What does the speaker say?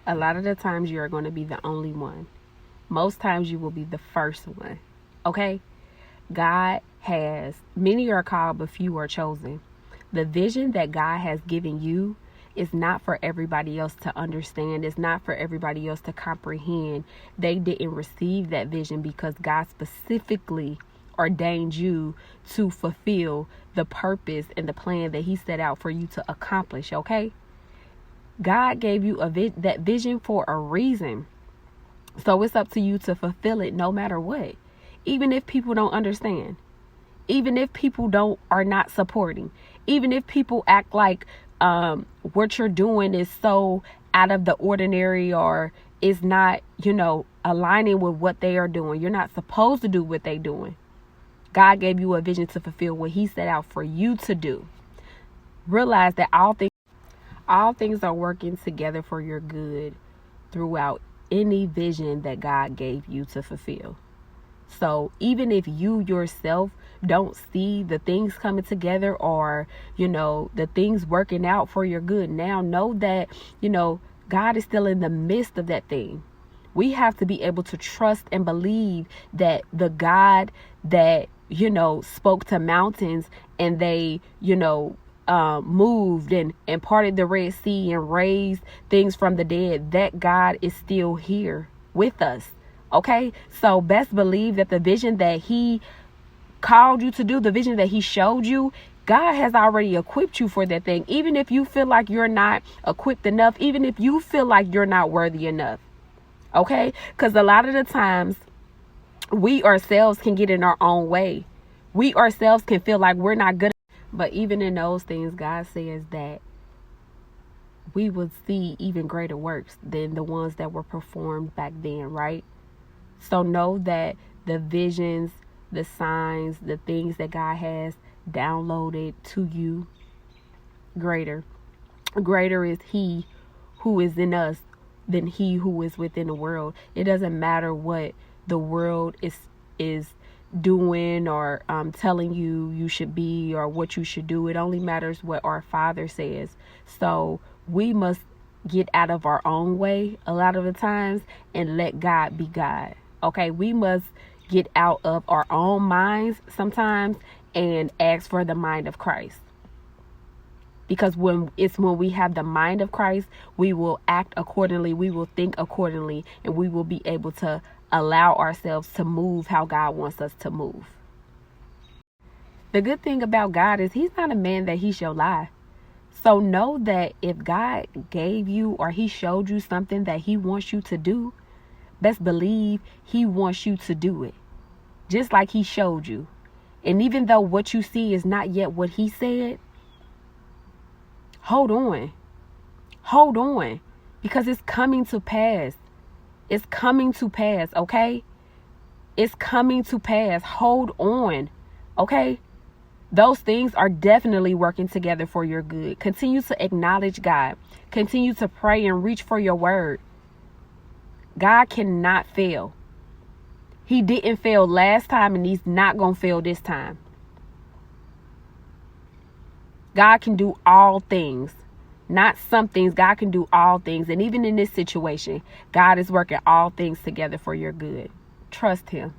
A lot of the times you are going to be the only one. Most times you will be the first one. Okay? God has, many are called, but few are chosen. The vision that God has given you is not for everybody else to understand. It's not for everybody else to comprehend. They didn't receive that vision because God specifically ordained you to fulfill the purpose and the plan that he set out for you to accomplish. Okay? God gave you that vision for a reason. So it's up to you to fulfill it no matter what. Even if people don't understand. Even if people are not supporting. Even if people act like what you're doing is so out of the ordinary or is not, aligning with what they are doing. You're not supposed to do what they're doing. God gave you a vision to fulfill what he set out for you to do. Realize that all things are working together for your good throughout any vision that God gave you to fulfill. So even if you yourself don't see the things coming together or, the things working out for your good, now know that, God is still in the midst of that thing. We have to be able to trust and believe that the God that, spoke to mountains and they, moved and parted the Red Sea and raised things from the dead, that God is still here with us. Okay, so best believe that the vision that he called you to do, the vision that he showed you, God has already equipped you for that thing. Even if you feel like you're not equipped enough, even if you feel like you're not worthy enough. Okay, because a lot of the times we ourselves can get in our own way. We ourselves can feel like we're not good. But even in those things, God says that we would see even greater works than the ones that were performed back then, right? So know that the visions, the signs, the things that God has downloaded to you, greater is he who is in us than he who is within the world. It doesn't matter what the world is doing or telling you should be or what you should do. It only matters what our Father says. So we must get out of our own way a lot of the times and let God be God. Okay, we must get out of our own minds sometimes and ask for the mind of Christ. Because when we have the mind of Christ, we will act accordingly, we will think accordingly, and we will be able to allow ourselves to move how God wants us to move. The good thing about God is he's not a man that he shall lie. So know that if God gave you or he showed you something that he wants you to do, best believe he wants you to do it. Just like he showed you. And even though what you see is not yet what he said, hold on. Hold on. Because it's coming to pass. It's coming to pass, okay? It's coming to pass. Hold on, okay? Those things are definitely working together for your good. Continue to acknowledge God. Continue to pray and reach for your word. God cannot fail. He didn't fail last time and he's not going to fail this time. God can do all things. Not some things. God can do all things. And even in this situation, God is working all things together for your good. Trust him.